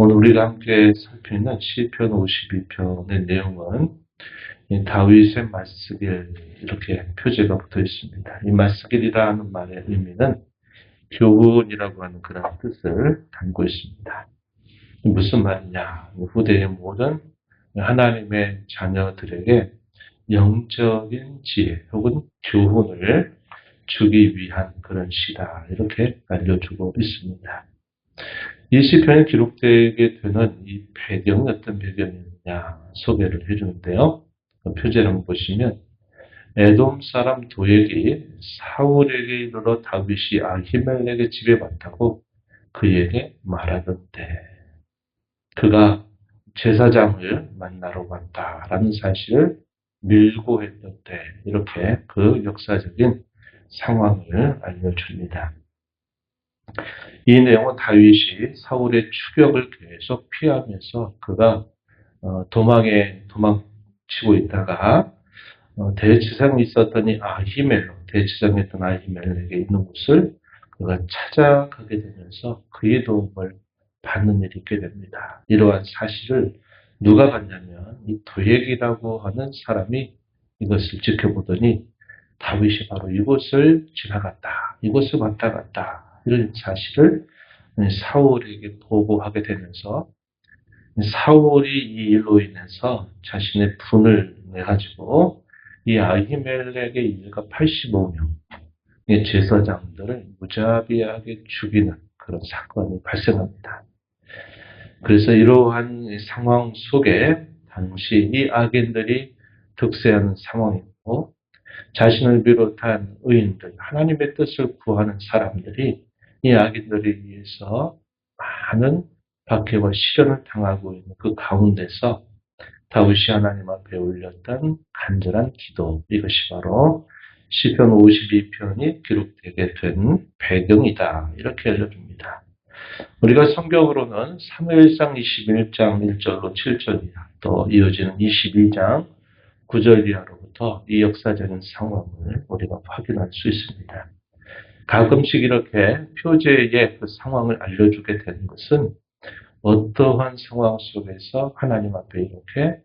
오늘 우리가 함께 살피는 시편 52편의 내용은 이 다윗의 말쓰길 이렇게 표제가 붙어 있습니다. 이 말쓰길이라는 말의 의미는 교훈이라고 하는 그런 뜻을 담고 있습니다. 무슨 말이냐? 후대의 모든 하나님의 자녀들에게 영적인 지혜 혹은 교훈을 주기 위한 그런 시다. 이렇게 알려주고 있습니다. 이 시편이 기록되게 되는 이 배경이 어떤 배경이냐 소개를 해주는데요. 표제를 한번 보시면 에돔 사람 도액이 사울에게 이르러 다윗이 아히멜렉의 집에 왔다고 그에게 말하던대. 그가 제사장을 만나러 왔다라는 사실을 밀고 했던데 이렇게 그 역사적인 상황을 알려줍니다. 이 내용은 다윗이 사울의 추격을 계속 피하면서 그가 도망치고 있다가 대지상이 있었던 이 대지상이었던 아히멜렉에 있는 곳을 그가 찾아가게 되면서 그의 도움을 받는 일이 있게 됩니다. 이러한 사실을 누가 봤냐면 이 도액이라고 하는 사람이 이것을 지켜보더니 다윗이 바로 이곳을 지나갔다. 이곳을 왔다 갔다. 이런 사실을 사울에게 보고하게 되면서 사울이 이 일로 인해서 자신의 분을 내가지고 이 아히멜렉의 일가 85명의 제사장들을 무자비하게 죽이는 그런 사건이 발생합니다. 그래서 이러한 상황 속에 당시 이 악인들이 득세하는 상황이고 자신을 비롯한 의인들, 하나님의 뜻을 구하는 사람들이 이 악인들에 의해서 많은 박해와 시련을 당하고 있는 그 가운데서 다윗이 하나님 앞에 올렸던 간절한 기도, 이것이 바로 시편 52편이 기록되게 된 배경이다. 이렇게 알려줍니다. 우리가 성경으로는 사무엘상 21장 1절로 7절 이하, 또 이어지는 22장 9절 이하로부터 이 역사적인 상황을 우리가 확인할 수 있습니다. 가끔씩 이렇게 표제의 그 상황을 알려주게 되는 것은 어떠한 상황 속에서 하나님 앞에 이렇게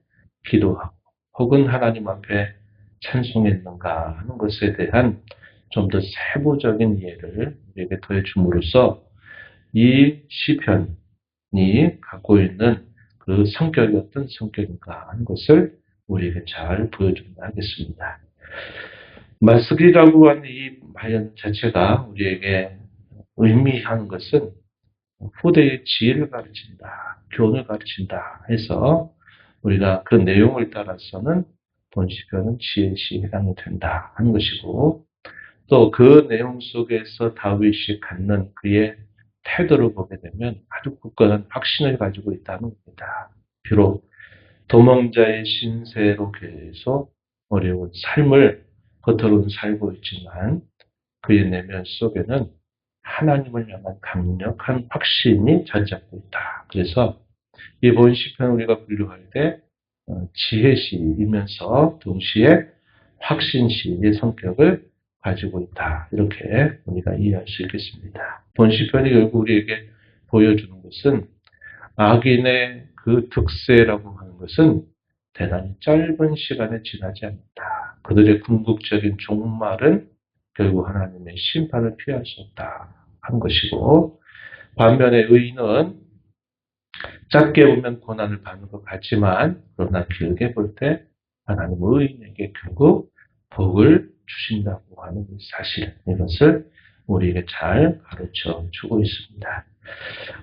기도하고 혹은 하나님 앞에 찬송했는가 하는 것에 대한 좀 더 세부적인 이해를 우리에게 더해줌으로써 이 시편이 갖고 있는 그 성격이 어떤 성격인가 하는 것을 우리에게 잘 보여준다 하겠습니다. 말쓰기라고 하는 이 말 자체가 우리에게 의미하는 것은 후대의 지혜를 가르친다, 교훈을 가르친다 해서 우리가 그 내용을 따라서는 본시편은 지혜시 해당이 된다 하는 것이고 또 그 내용 속에서 다윗이 갖는 그의 태도를 보게 되면 아주 굳건한 확신을 가지고 있다는 겁니다. 비록 도망자의 신세로 계속 어려운 삶을 겉으로는 살고 있지만 그의 내면 속에는 하나님을 향한 강력한 확신이 자리 잡고 있다. 그래서 이번 시편 우리가 분류할 때 지혜시이면서 동시에 확신시의 성격을 가지고 있다. 이렇게 우리가 이해할 수 있겠습니다. 본 시편이 결국 우리에게 보여주는 것은 악인의 그 득세라고 하는 것은 대단히 짧은 시간에 지나지 않는다. 그들의 궁극적인 종말은 결국 하나님의 심판을 피할 수 없다 한 것이고 반면에 의인은 짧게 보면 고난을 받는 것 같지만 그러나 길게 볼 때 하나님은 의인에게 결국 복을 주신다고 하는 사실 이것을 우리에게 잘 가르쳐 주고 있습니다.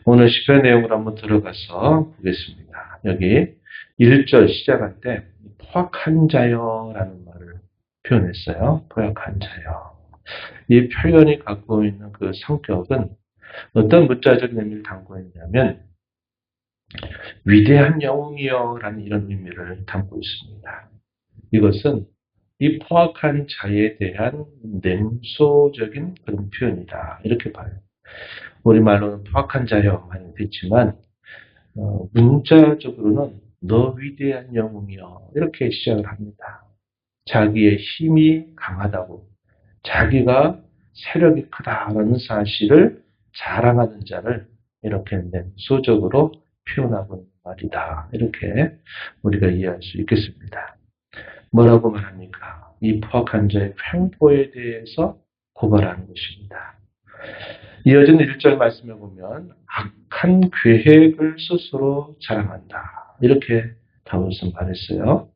오늘 시편 내용을 한번 들어가서 보겠습니다. 여기 1절 시작할 때 포악한 자여라는 말을 표현했어요. 포악한 자여. 이 표현이 갖고 있는 그 성격은 어떤 문자적인 의미를 담고 있냐면 위대한 영웅이여라는 이런 의미를 담고 있습니다. 이것은 이 포악한 자에 대한 냉소적인 그런 표현이다. 이렇게 봐요. 우리말로는 포악한 자여 많이 듣지만 문자적으로는 너 위대한 영웅이여 이렇게 시작을 합니다. 자기의 힘이 강하다고 자기가 세력이 크다라는 사실을 자랑하는 자를 이렇게 냉소적으로 표현하고 있는 말이다. 이렇게 우리가 이해할 수 있겠습니다. 뭐라고 말합니까? 이 포악한 자의 횡포에 대해서 고발하는 것입니다. 이어진 1절 말씀에 보면 악한 계획을 스스로 자랑한다. 이렇게 다윗은 말했어요.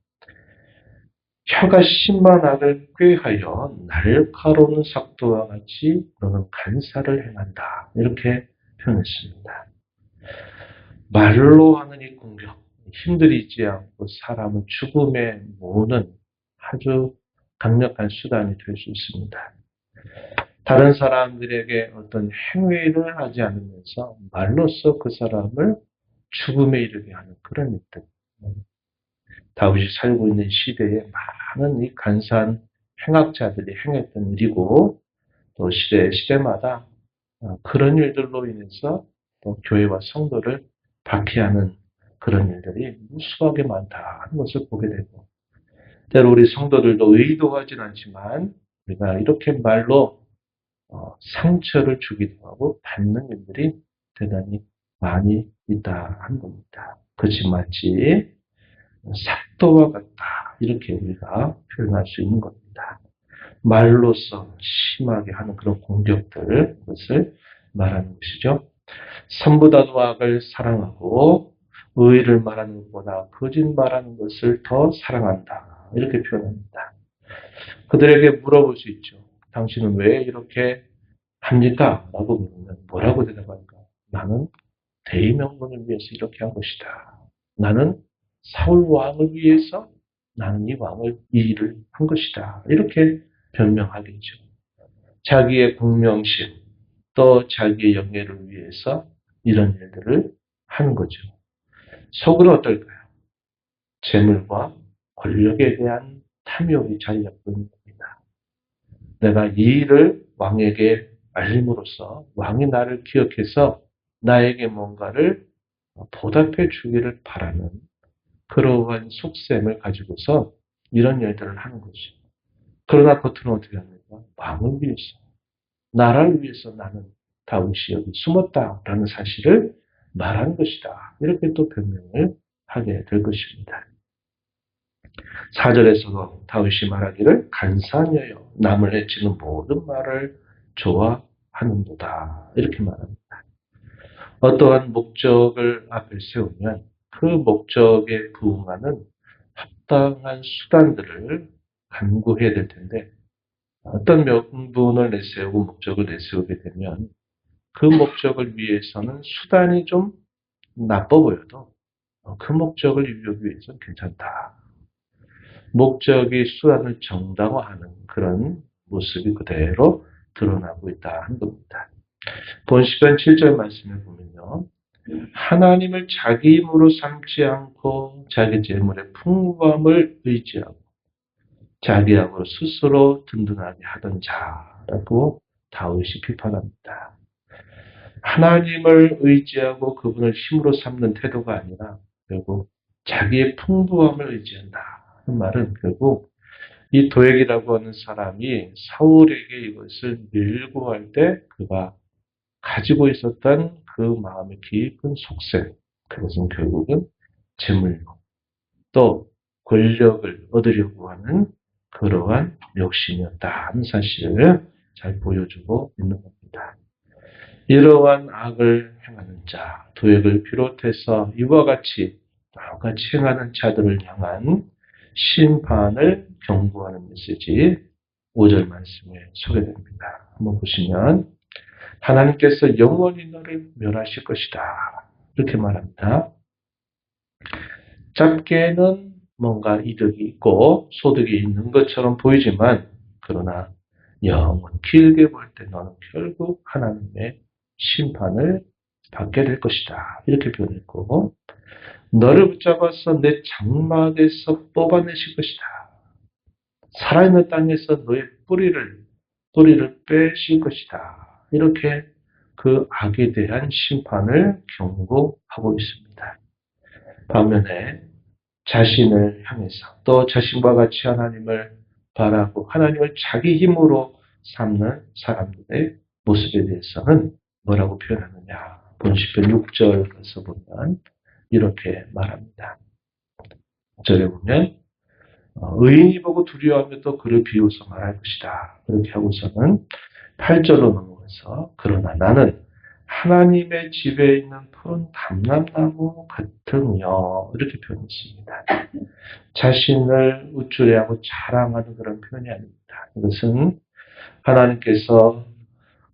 혀가 심한 악을 꾀하여 날카로운 삭도와 같이 너는 간사를 행한다. 이렇게 표현했습니다. 말로 하는 이 공격, 힘들이지 않고 사람을 죽음에 모으는 아주 강력한 수단이 될 수 있습니다. 다른 사람들에게 어떤 행위를 하지 않으면서 말로써 그 사람을 죽음에 이르게 하는 그런 일들. 다윗이 살고 있는 시대에 많은 이 간사한 행악자들이 행했던 일이고 또 시대마다 그런 일들로 인해서 또 교회와 성도를 박해하는 그런 일들이 무수하게 많다 하는 것을 보게 되고 때로 우리 성도들도 의도하진 않지만 우리가 이렇게 말로 상처를 주기도 하고 받는 일들이 대단히 많이 있다 하는 겁니다. 그것이 마치 삭도와 같다 이렇게 우리가 표현할 수 있는 겁니다. 말로써 심하게 하는 그런 공격들 그것을 말하는 것이죠. 선보다도 악을 사랑하고 의를 말하는 것보다 거짓말하는 것을 더 사랑한다 이렇게 표현합니다. 그들에게 물어볼 수 있죠. 당신은 왜 이렇게 합니까? 라고 물으면 뭐라고 대답할까? 나는 대의명분을 위해서 이렇게 한 것이다. 나는 사울 왕을 위해서 나는 이 일을 한 것이다. 이렇게 변명하겠죠. 자기의 공명심 또 자기의 영예를 위해서 이런 일들을 하는 거죠. 속으로 어떨까요? 재물과 권력에 대한 탐욕이 자리 잡고 있는 겁니다. 내가 이 일을 왕에게 알림으로써 왕이 나를 기억해서 나에게 뭔가를 보답해 주기를 바라는 그러한 속셈을 가지고서 이런 일들을 하는 거죠. 그러나 겉으로는 어떻게 합니까? 왕을 위해서, 나라를 위해서 나는 다윗이 여기 숨었다라는 사실을 말한 것이다. 이렇게 또 변명을 하게 될 것입니다. 4절에서도 다윗이 말하기를 간사하여 남을 해치는 모든 말을 좋아하는도다. 이렇게 말합니다. 어떠한 목적을 앞에 세우면 그 목적에 부응하는 합당한 수단들을 강구해야 될 텐데 어떤 명분을 내세우고 목적을 내세우게 되면 그 목적을 위해서는 수단이 좀 나빠 보여도 그 목적을 이루기 위해서는 괜찮다. 목적이 수단을 정당화하는 그런 모습이 그대로 드러나고 있다 하는 겁니다. 본시편 7절 말씀을 보면요. 하나님을 자기 힘으로 삼지 않고 자기 재물의 풍부함을 의지하고 자기 악으로 스스로 든든하게 하던 자라고 다윗이 비판합니다. 하나님을 의지하고 그분을 힘으로 삼는 태도가 아니라 결국 자기의 풍부함을 의지한다. 그 말은 결국 이 도액이라고 하는 사람이 사울에게 이것을 밀고 할 때 그가 가지고 있었던 그 마음의 깊은 속셈, 그것은 결국은 재물로 또 권력을 얻으려고 하는 그러한 욕심이었다 하는 사실을 잘 보여주고 있는 겁니다. 이러한 악을 행하는 자, 도액을 비롯해서 이와 같이 똑같이 행하는 자들을 향한 심판을 경고하는 메시지 5절 말씀에 소개됩니다. 한번 보시면 하나님께서 영원히 너를 멸하실 것이다. 이렇게 말합니다. 짧게는 뭔가 이득이 있고 소득이 있는 것처럼 보이지만 그러나 영원 길게 볼 때 너는 결국 하나님의 심판을 받게 될 것이다. 이렇게 표현했고 너를 붙잡아서 내 장막에서 뽑아내실 것이다. 살아있는 땅에서 너의 뿌리를 빼실 것이다. 이렇게 그 악에 대한 심판을 경고하고 있습니다. 반면에 자신을 향해서 또 자신과 같이 하나님을 바라고 하나님을 자기 힘으로 삼는 사람들의 모습에 대해서는 뭐라고 표현하느냐. 본시편 6절에서 보면 이렇게 말합니다. 절에 보면 의인이 보고 두려워하며 또 그를 비웃어 말할 것이다. 그렇게 하고서는 8절로 넘어가서 그러나 나는 하나님의 집에 있는 푸른 감람나무 같으며 이렇게 표현했습니다. 자신을 우쭐해하고 자랑하는 그런 표현이 아닙니다. 이것은 하나님께서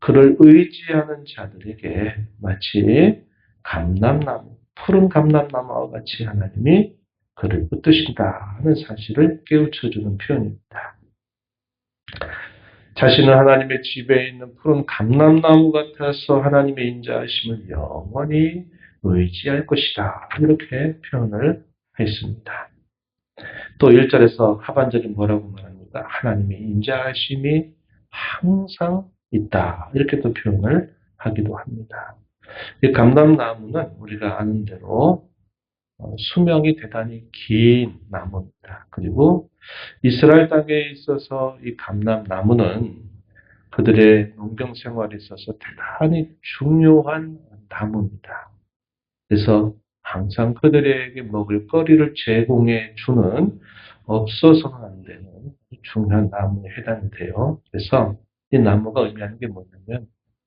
그를 의지하는 자들에게 마치 감람나무, 푸른 감람나무와 같이 하나님이 그를 붙드신다 하는 사실을 깨우쳐주는 표현입니다. 자신은 하나님의 집에 있는 푸른 감람나무 같아서 하나님의 인자하심을 영원히 의지할 것이다. 이렇게 표현을 했습니다. 또 1절에서 하반절이 뭐라고 말합니까? 하나님의 인자하심이 항상 있다. 이렇게 또 표현을 하기도 합니다. 이 감람나무는 우리가 아는 대로 수명이 대단히 긴 나무입니다. 그리고 이스라엘 땅에 있어서 이 감람나무는 그들의 농경 생활에 있어서 대단히 중요한 나무입니다. 그래서 항상 그들에게 먹을 거리를 제공해 주는 없어서는 안 되는 중요한 나무에 해당이 돼요. 그래서 이 나무가 의미하는 게 뭐냐면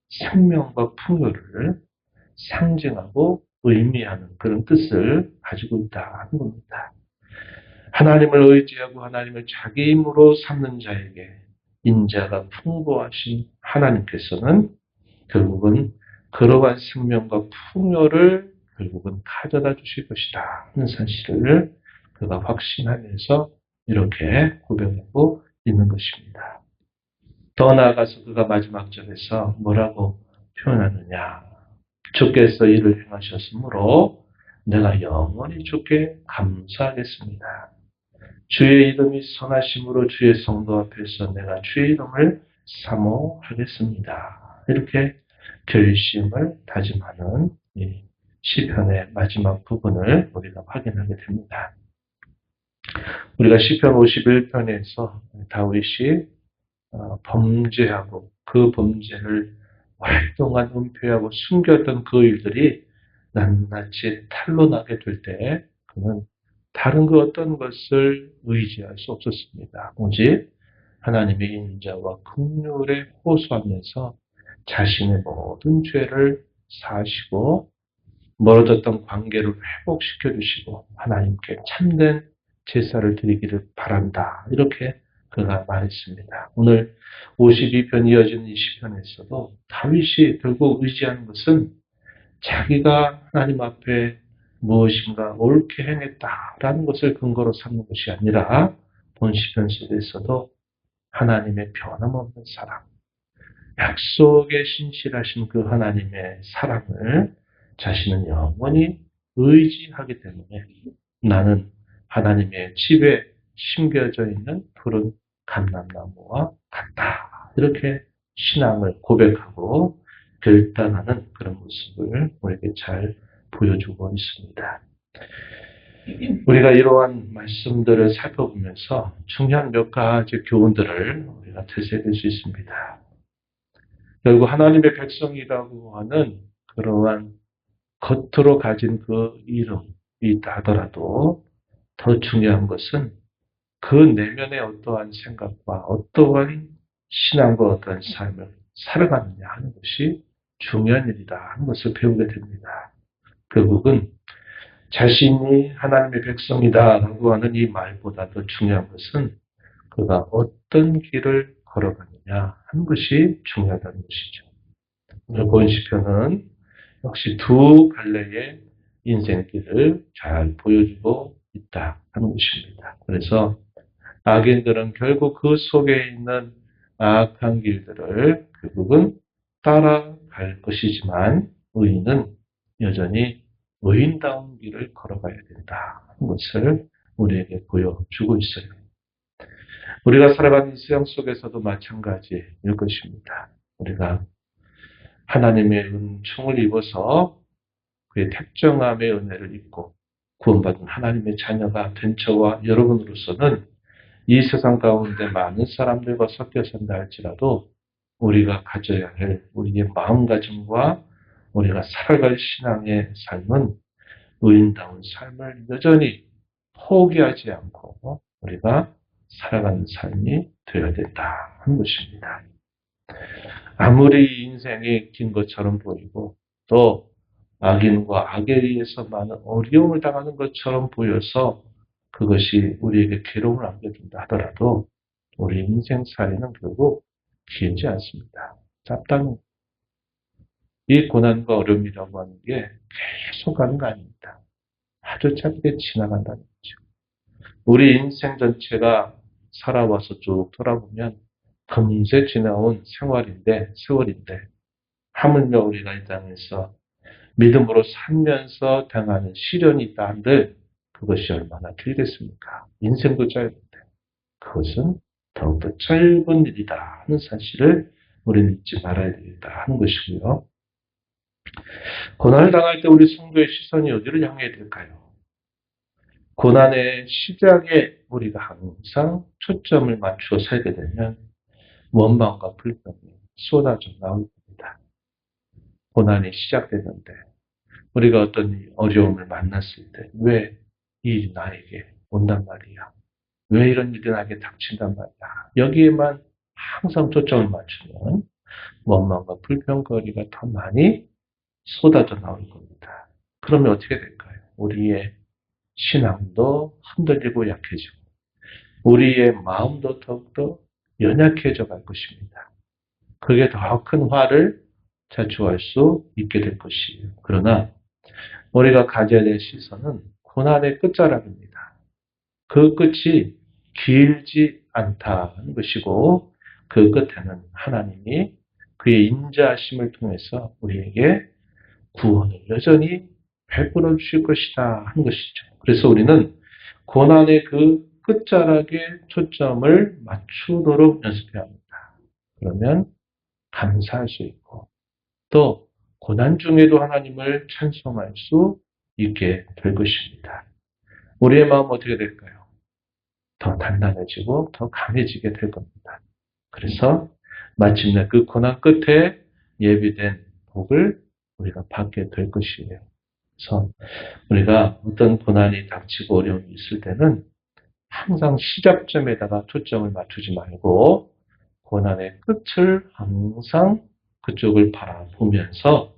생명과 풍요를 상징하고 의미하는 그런 뜻을 가지고 있다는 겁니다. 하나님을 의지하고 하나님을 자기 힘으로 삼는 자에게 인자가 풍부하신 하나님께서는 결국은 그러한 생명과 풍요를 결국은 가져다 주실 것이다 하는 사실을 그가 확신하면서 이렇게 고백하고 있는 것입니다. 더 나아가서 그가 마지막 절에서 뭐라고 표현하느냐. 주께서 이를 행하셨으므로 내가 영원히 주께 감사하겠습니다. 주의 이름이 선하심으로 주의 성도 앞에서 내가 주의 이름을 사모하겠습니다. 이렇게 결심을 다짐하는 이 시편의 마지막 부분을 우리가 확인하게 됩니다. 우리가 시편 51편에서 다윗이 범죄하고 그 범죄를 오랫동안 은폐하고 숨겼던 그 일들이 낱낱이 탄로나게 될 때 그는 다른 그 어떤 것을 의지할 수 없었습니다. 오직 하나님의 인자와 긍휼에 호소하면서 자신의 모든 죄를 사하시고 멀어졌던 관계를 회복시켜 주시고 하나님께 참된 제사를 드리기를 바란다. 이렇게 그가 말했습니다. 오늘 52편 이어지는 이 시편에서도 다윗이 결국 의지하는 것은 자기가 하나님 앞에 무엇인가 옳게 행했다라는 것을 근거로 삼는 것이 아니라 본 시편 속에서도 하나님의 변함없는 사랑, 약속에 신실하신 그 하나님의 사랑을 자신은 영원히 의지하기 때문에 나는 하나님의 집에 심겨져 있는 푸른 감람나무와 같다. 이렇게 신앙을 고백하고 결단하는 그런 모습을 우리에게 잘 보여주고 있습니다. 우리가 이러한 말씀들을 살펴보면서 중요한 몇 가지 교훈들을 우리가 되새길 수 있습니다. 결국 하나님의 백성이라고 하는 그러한 겉으로 가진 그 이름이 있다 하더라도 더 중요한 것은 그 내면의 어떠한 생각과 어떠한 신앙과 어떠한 삶을 살아가느냐 하는 것이 중요한 일이다 하는 것을 배우게 됩니다. 결국은 자신이 하나님의 백성이다라고 하는 이 말보다 더 중요한 것은 그가 어떤 길을 걸어가느냐 하는 것이 중요하다는 것이죠. 오늘 본 시편은 역시 두 갈래의 인생길을 잘 보여주고 있다 하는 것입니다. 그래서 악인들은 결국 그 속에 있는 악한 길들을 결국은 따라갈 것이지만 의인은 여전히 의인다운 길을 걸어가야 된다 하는 것을 우리에게 보여주고 있어요. 우리가 살아가는 이 세상 속에서도 마찬가지일 것입니다. 우리가 하나님의 은총을 입어서 그의 택정함의 은혜를 입고 구원받은 하나님의 자녀가 된 저와 여러분으로서는 이 세상 가운데 많은 사람들과 섞여 산다 할지라도 우리가 가져야 할 우리의 마음가짐과 우리가 살아갈 신앙의 삶은 의인다운 삶을 여전히 포기하지 않고 우리가 살아가는 삶이 되어야 된다 하는 것입니다. 아무리 인생이 긴 것처럼 보이고 또 악인과 악에 의해서 많은 어려움을 당하는 것처럼 보여서 그것이 우리에게 괴로움을 안겨준다 하더라도 우리 인생살이는 결국 길지 않습니다. 짧다는 이 고난과 어려움이라고 하는 게 계속 가는 거 아닙니다. 아주 짧게 지나간다는 거죠. 우리 인생 전체가 살아와서 쭉 돌아보면 금세 지나온 세월인데 하물며 우리가 이 땅에서 믿음으로 살면서 당하는 시련이 있다 한들 그것이 얼마나 길겠습니까? 인생도 짧은데 그것은 더욱더 짧은 일이다 하는 사실을 우리는 잊지 말아야 되겠다 하는 것이고요. 고난을 당할 때 우리 성도의 시선이 어디를 향해야 될까요? 고난의 시작에 우리가 항상 초점을 맞추어 살게 되면 원망과 불평이 쏟아져 나올 겁니다. 고난이 시작되는데 우리가 어떤 어려움을 만났을 때 왜 이 일이 나에게 온단 말이야? 왜 이런 일이 나에게 닥친단 말이야? 여기에만 항상 초점을 맞추면 원망과 불평거리가 더 많이 쏟아져 나올 겁니다. 그러면 어떻게 될까요? 우리의 신앙도 흔들리고 약해지고 우리의 마음도 더욱더 연약해져 갈 것입니다. 그게 더 큰 화를 자초할 수 있게 될 것이에요. 그러나 우리가 가져야 될 시선은 고난의 끝자락입니다. 그 끝이 길지 않다는 것이고 그 끝에는 하나님이 그의 인자하심을 통해서 우리에게 구원을 여전히 베풀어 주실 것이다 하는 것이죠. 그래서 우리는 고난의 그 끝자락에 초점을 맞추도록 연습해야 합니다. 그러면 감사할 수 있고 또 고난 중에도 하나님을 찬송할 수 있게 될 것입니다. 우리의 마음 어떻게 될까요? 더 단단해지고 더 강해지게 될 겁니다. 그래서 마침내 그 고난 끝에 예비된 복을 우리가 받게 될 것이에요. 그래서 우리가 어떤 고난이 닥치고 어려움이 있을 때는 항상 시작점에다가 초점을 맞추지 말고 고난의 끝을 항상 그쪽을 바라보면서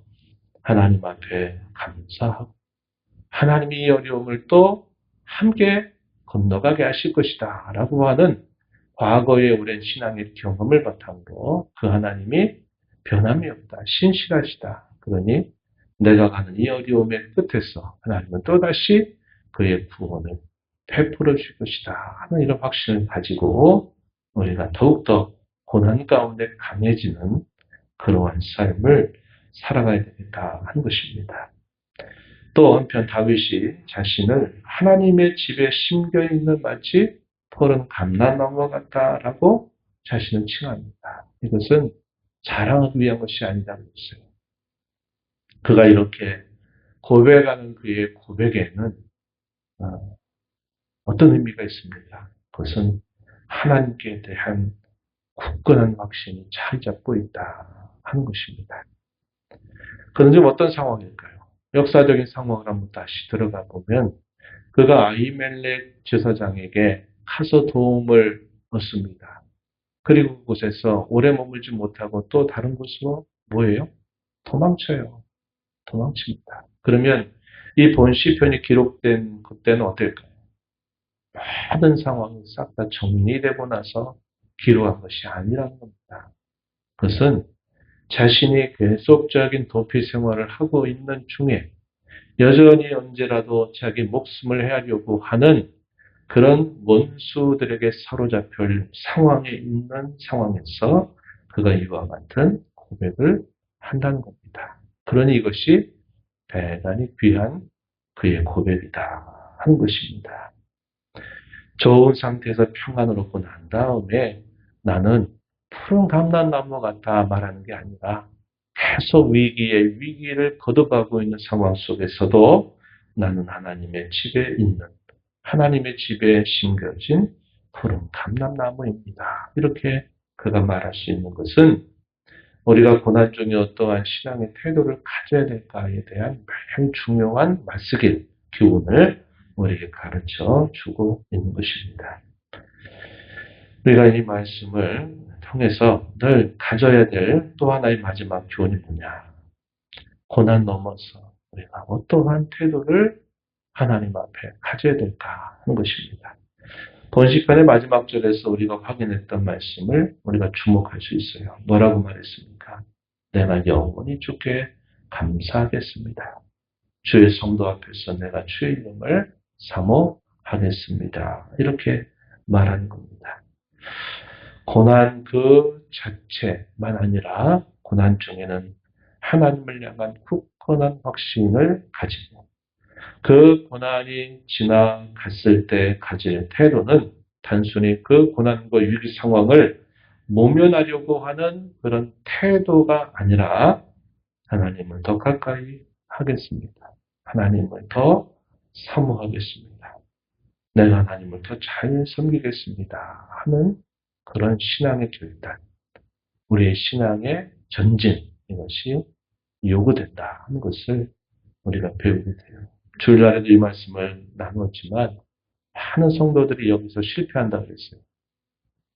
하나님 앞에 감사하고 하나님이 이 어려움을 또 함께 건너가게 하실 것이다 라고 하는 과거의 오랜 신앙의 경험을 바탕으로 그 하나님이 변함이 없다, 신실하시다. 그러니 내가 가는 이 어려움의 끝에서 하나님은 또다시 그의 구원을 베풀어 줄 것이다 하는 이런 확신을 가지고 우리가 더욱더 고난 가운데 강해지는 그러한 삶을 살아가야 되겠다 하는 것입니다. 또 한편 다윗이 자신을 하나님의 집에 심겨있는 마치 푸른 감람나무 같다라고 자신을 칭합니다. 이것은 자랑하기 위한 것이 아니라는 것이에요. 그가 이렇게 고백하는 그의 고백에는 어떤 의미가 있습니까? 그것은 하나님께 대한 굳건한 확신이 자리 잡고 있다 하는 것입니다. 그런 좀 어떤 상황일까요? 역사적인 상황을 한번 다시 들어가 보면 그가 아히멜렉 제사장에게 가서 도움을 얻습니다. 그리고 그곳에서 오래 머물지 못하고 또 다른 곳으로 뭐예요? 도망쳐요. 도망칩니다. 그러면 이 본시편이 기록된 그때는 어떨까요? 모든 상황이 싹 다 정리되고 나서 기록한 것이 아니라는 겁니다. 그것은 자신이 계속적인 도피 생활을 하고 있는 중에 여전히 언제라도 자기 목숨을 해하려고 하는 그런 원수들에게 사로잡힐 상황에 있는 상황에서 그가 이와 같은 고백을 한다는 겁니다. 그러니 이것이 대단히 귀한 그의 고백이다 하는 것입니다. 좋은 상태에서 평안을 얻고 난 다음에 나는 푸른 감람나무 같다 말하는 게 아니라 계속 위기에 위기를 거듭하고 있는 상황 속에서도 나는 하나님의 집에 있는 하나님의 집에 심겨진 푸른 감람나무입니다. 이렇게 그가 말할 수 있는 것은 우리가 고난 중에 어떠한 신앙의 태도를 가져야 될까에 대한 매우 중요한 말씀길, 교훈을 우리에게 가르쳐 주고 있는 것입니다. 우리가 이 말씀을 통해서 늘 가져야 될 또 하나의 마지막 교훈이 뭐냐? 고난 넘어서 우리가 어떠한 태도를 하나님 앞에 가져야 될까 하는 것입니다. 본시편의 마지막 절에서 우리가 확인했던 말씀을 우리가 주목할 수 있어요. 뭐라고 말했습니까? 내가 영원히 주께 감사하겠습니다. 주의 성도 앞에서 내가 주의 이름을 사모하겠습니다. 이렇게 말하는 겁니다. 고난 그 자체만 아니라 고난 중에는 하나님을 향한 굳건한 확신을 가지고 그 고난이 지나갔을 때 가질 태도는 단순히 그 고난과 위기 상황을 모면하려고 하는 그런 태도가 아니라 하나님을 더 가까이 하겠습니다. 하나님을 더 사모하겠습니다. 내가 하나님을 더 잘 섬기겠습니다. 하는 그런 신앙의 결단, 우리의 신앙의 전진, 이것이 요구된다 하는 것을 우리가 배우게 돼요. 주일날에도 이 말씀을 나누었지만 많은 성도들이 여기서 실패한다고 그랬어요.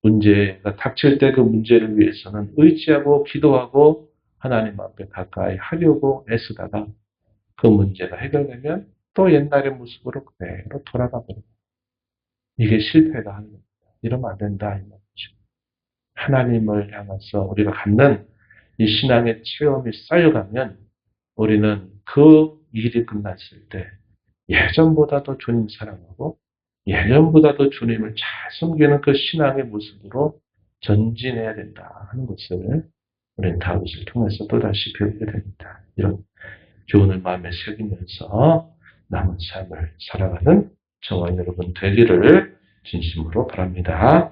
문제가 닥칠 때 그 문제를 위해서는 의지하고 기도하고 하나님 앞에 가까이 하려고 애쓰다가 그 문제가 해결되면 또 옛날의 모습으로 그대로 돌아가 버려요. 이게 실패가 하는 겁니다. 이러면 안 된다 이 말이죠. 하나님을 향해서 우리가 갖는 이 신앙의 체험이 쌓여가면 우리는 그 일이 끝났을 때 예전보다도 주님 사랑하고 예전보다도 주님을 잘 섬기는 그 신앙의 모습으로 전진해야 된다 하는 것을 우리는 다윗을 통해서 또다시 배우게 됩니다. 이런 교훈을 마음에 새기면서 남은 삶을 살아가는 저와 여러분 되기를 진심으로 바랍니다.